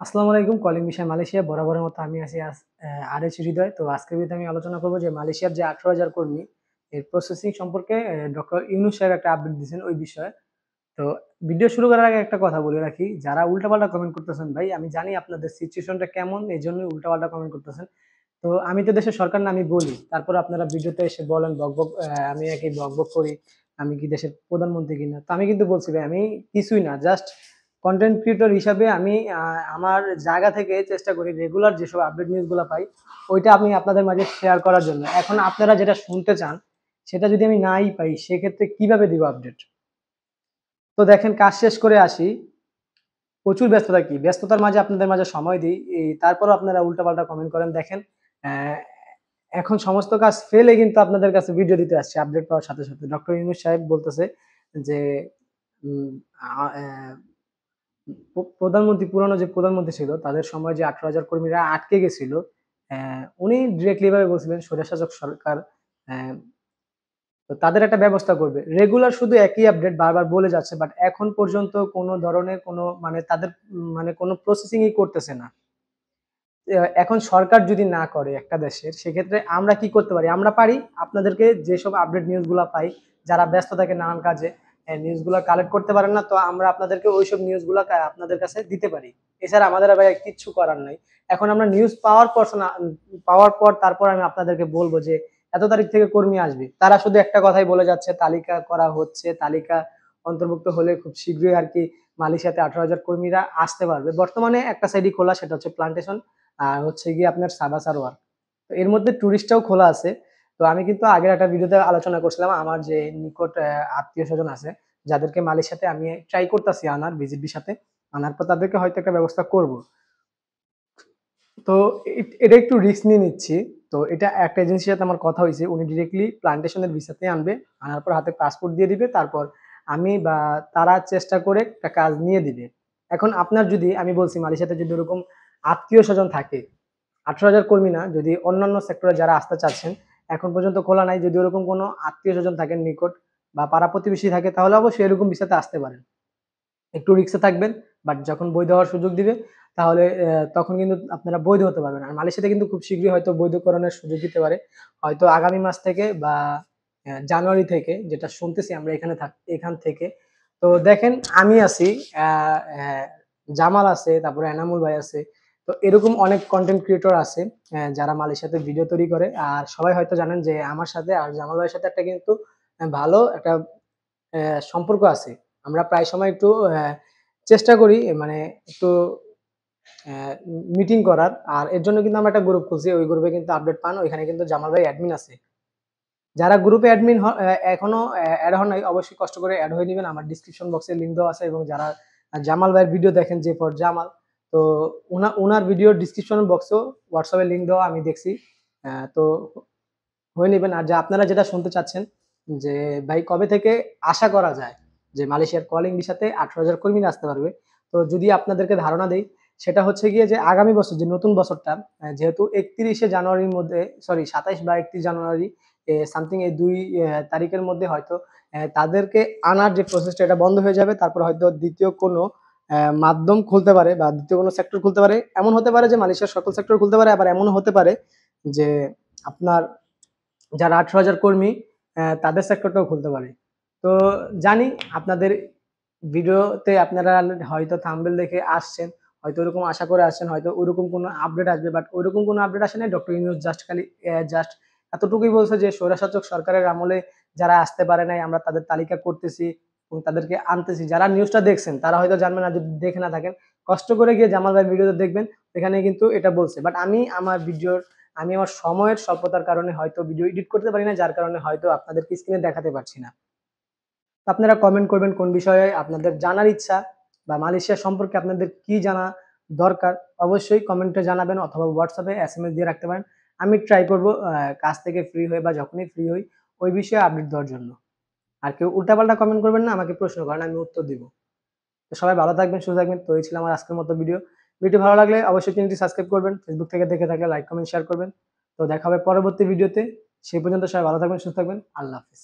আসসালামু আলাইকুম। কলিং বিষয় মালয়েশিয়া। বরাবরের মতো আমি আছি আরএচ হৃদয়। তো আজকের ভিডিওতে আমি আলোচনা করব যে মালয়েশিয়ার যে 18,000 কর্মী এর প্রসেসিং সম্পর্কে ডক্টর ইউনূস সাহেব একটা আপডেট দিয়েছেন ওই বিষয়ে। তো ভিডিও শুরু করার আগে একটা কথা বলে রাখি, যারা উল্টাপাল্টা কমেন্ট করতেছেন ভাই, আমি জানি আপনাদের সিচুয়েশনটা কেমন, এজন্যই উল্টাপাল্টা কমেন্ট করতেছেন। তো আমি তো দেশের সরকার না, আমি বলি। তারপর আপনারা ভিডিওতে এসে বলেন বকবক, আমি একই বকবক করি, আমি কি দেশের প্রধানমন্ত্রী কিনা। তো আমি কিন্তু বলছি ভাই, আমি কিছুই না, জাস্ট কন্টেন্ট ক্রিয়েটর হিসাবে আমি আমার জায়গা থেকে চেষ্টা করি রেগুলার যেসব আপডেট নিউজগুলো পাই ওইটা আমি আপনাদের মাঝে শেয়ার করার জন্য। এখন আপনারা যেটা শুনতে চান সেটা যদি আমি নাই পাই, সেক্ষেত্রে কিভাবে দিব আপডেট? তো দেখেন, কাজ শেষ করে আসি, প্রচুর ব্যস্ততা, কি ব্যস্ততার মাঝে আপনাদের মাঝে সময় দিই, তারপরও আপনারা উল্টাপাল্টা কমেন্ট করেন। দেখেন, আহ, এখন সমস্ত কাজ ফেলে কিন্তু আপনাদের কাছে ভিডিও দিতে আসছে আপডেট পাওয়ার সাথে সাথে। ডক্টর ইউনূস সাহেব বলতেছে যে উম, আ- আহ, প্রধানমন্ত্রী, পুরানো যে প্রধানমন্ত্রী ছিল তাদের সময় যে 18,000 কর্মীরা আটকে গেছিল, উনি ডিরেক্টলি ভাবে বলছিলেন স্বৈরশাসক সরকার তো তাদের একটা ব্যবস্থা করবে। রেগুলার শুধু একই আপডেট বারবার বলে যাচ্ছে, বাট এখন পর্যন্ত কোনো ধরনের কোনো মানে তাদের মানে কোনো প্রসেসিংই করতেছে না। এখন সরকার যদি না করে একটা দেশের, সেক্ষেত্রে আমরা কি করতে পারি? আমরা পারি আপনাদেরকে যেসব আপডেট নিউজগুলো পাই, যারা ব্যস্ত থাকে নানান কাজে, নিউজগুলো কালেক্ট করতে পারেন না, তো আমরা আপনাদেরকে ওইসব নিউজগুলো আপনাদের কাছে দিতে পারি। এছাড়া আমাদের আর ভাই কিচ্ছু করার নাই। এখন আমরা নিউজ পাওয়ার পর তারপর আমি আপনাদেরকে বলবো যে এত তারিখ থেকে কর্মী আসবে। তারা শুধু একটা কথাই বলে যাচ্ছে, তালিকা করা হচ্ছে, তালিকা অন্তর্ভুক্ত হলে খুব শীঘ্রই আর কি মালয়েশিয়াতে 18,000 কর্মীরা আসতে পারবে। বর্তমানে একটা সাইডই খোলা, সেটা হচ্ছে প্লান্টেশন, আর হচ্ছে গিয়ে আপনার সাবা সারোয়ার। তো এর মধ্যে টুরিস্টটাও খোলা আছে। তো আমি কিন্তু আগের একটা ভিডিওতে আলোচনা করছিলাম আমার যে নিকট আত্মীয় স্বজন আছে, যাদেরকে মালয়েশিয়াতে আমি ট্রাই করতেছি আনার, ভিজিট ভিসাতে আনার পর তাদেরকে হয়তো একটা ব্যবস্থা করব। তো এটা একটু রিস্ক নিয়ে নিচ্ছি। তো এটা একটা এজেন্সির সাথে আমার কথা হয়েছে, উনি ডিরেক্টলি প্লান্টেশনের ভিসাতে আনবে, আনার পর হাতে পাসপোর্ট দিয়ে দিবে, তারপর আমি বা তারা চেষ্টা করে একটা কাজ নিয়ে দিবে। এখন আপনার যদি, আমি বলছি মালয়েশিয়াতে যদি ওরকম আত্মীয় স্বজন থাকে, 18,000 কর্মী না, যদি অন্যান্য সেক্টরে যারা আসতে চাচ্ছেন, এখন পর্যন্ত খোলা নাই, যদি ওরকম কোনো আত্মীয় স্বজন থাকেন নিকট বা পাড়া প্রতিবেশী থাকে, তাহলে অবশ্যই এরকম ভিসাতে আসতে পারেন। একটু রিস্কে থাকবেন, বাট যখন বৈধ হওয়ার সুযোগ দিবে, তাহলে তখন কিন্তু আপনারা বৈধ হতে পারবেন। আর মালয়েশিয়াতে কিন্তু খুব শীঘ্রই হয়তো বৈধকরণের সুযোগ দিতে পারে, হয়তো আগামী মাস থেকে বা জানুয়ারি থেকে, যেটা শুনতেছি আমরা এখান থেকে। তো দেখেন, আমি আছি, আহ, আহ, জামাল আছে, তারপরে এনামুল ভাই আছে। তো এরকম অনেক কন্টেন্ট ক্রিয়েটর আছে যারা মালয়েশিয়াতে ভিডিও তৈরি করে। আর সবাই হয়তো জানেন যে আমার সাথে আর জামাল ভাইয়ের সাথে একটা কিন্তু ভালো একটা সম্পর্ক আছে। আমরা প্রায় সময় একটু চেষ্টা করি, মানে একটু মিটিং করার। আর এর জন্য কিন্তু আমরা একটা গ্রুপ খুলছি, ওই গ্রুপে কিন্তু আপডেট পান, ওইখানে কিন্তু জামাল ভাই অ্যাডমিন আছে। যারা গ্রুপে অ্যাডমিন এখনো অ্যাড হন নাই, অবশ্যই কষ্ট করে অ্যাড হয়ে নেবেন, আমার ডিসক্রিপশন বক্সে লিঙ্ক দেওয়া আছে। এবং যারা জামাল ভাইয়ের ভিডিও দেখেন, যে ফর জামাল, তো ওনার ভিডিও ডিসক্রিপশন বক্সেও হোয়াটসঅ্যাপে লিঙ্ক দেওয়া, আমি দেখছি। তো হয়ে নেবেন। আর যা আপনারা যেটা শুনতে চাচ্ছেন যে ভাই কবে থেকে আশা করা যায় যে মালয়েশিয়ার কলিং ভিসাতে 18,000 কর্মী আসতে পারবে, তো যদি আপনাদেরকে ধারণা দেই, সেটা হচ্ছে গিয়ে যে আগামী বছর, যে নতুন বছরটা, যেহেতু 31শে জানুয়ারির মধ্যে, সরি 27 বা 31 জানুয়ারি সামথিং, এই দুই তারিখের মধ্যে হয়তো তাদেরকে আনার যে প্রসেসটা, এটা বন্ধ হয়ে যাবে। তারপর হয়তো দ্বিতীয় কোনো মাধ্যম খুলতে পারে বা দ্বিতীয় কোনো সেক্টর খুলতে পারে। এমন হতে পারে যে মালয়েশিয়ার সকল সেক্টর খুলতে পারে, আবার এমনও হতে পারে যে আপনার যারা 18,000 কর্মী তাদের সেক্টরটাও খুলতে পারে। তো জানি আপনাদের ভিডিওতে আপনারা হয়তো থাম্বনেল দেখে আসছেন, হয়তো ওরকম আশা করে আসছেন, হয়তো ওরকম কোনো আপডেট আসবে, বাট ওইরকম কোনো আপডেট আসে নাই। ডক্টর ইউনূস জাস্ট এতটুকুই বলছে যে স্বৈরশাসক সরকারের আমলে যারা আসতে পারে নাই, আমরা তাদের তালিকা করতেছি এবং তাদেরকে আনতেছি। যারা নিউজটা দেখছেন তারা হয়তো জানবেন না, যদি দেখে না থাকেন কষ্ট করে গিয়ে জামাল ভাইয়ের ভিডিওতে দেখবেন, এখানে কিন্তু এটা বলছে। বাট আমি আমার সময়ের স্বল্পতার কারণে হয়তো ভিডিও এডিট করতে পারি না, যার কারণে হয়তো আপনাদেরকে স্ক্রিনে দেখাতে পারছি না। তো আপনারা কমেন্ট করবেন কোন বিষয়ে আপনাদের জানার ইচ্ছা, বা মালয়েশিয়া সম্পর্কে আপনাদের কি জানা দরকার, অবশ্যই কমেন্টে জানাবেন, অথবা হোয়াটসঅ্যাপে এসএমএস দিয়ে রাখতে পারেন। আমি ট্রাই করব কাজ থেকে ফ্রি হয়ে বা যখনই ফ্রি হই ওই বিষয়ে আপডেট দেওয়ার জন্য। আর কেউ উল্টাপাল্টা কমেন্ট করবেন না, আমাকে প্রশ্ন করেন, আমি উত্তর দিব। তো সবাই ভালো থাকবেন, সুস্থ থাকবেন। তো এই ছিল আমার আজকের মতো ভিডিও ভালো লাগলে অবশ্যই চ্যানেলটি সাবস্ক্রাইব করবেন, ফেসবুক থেকে দেখে থাকলে লাইক কমেন্ট শেয়ার করবেন। তো দেখা হবে পরবর্তী ভিডিওতে। সেই পর্যন্ত সবাই ভালো থাকবেন, সুস্থ থাকবেন। আল্লাহ হাফেজ।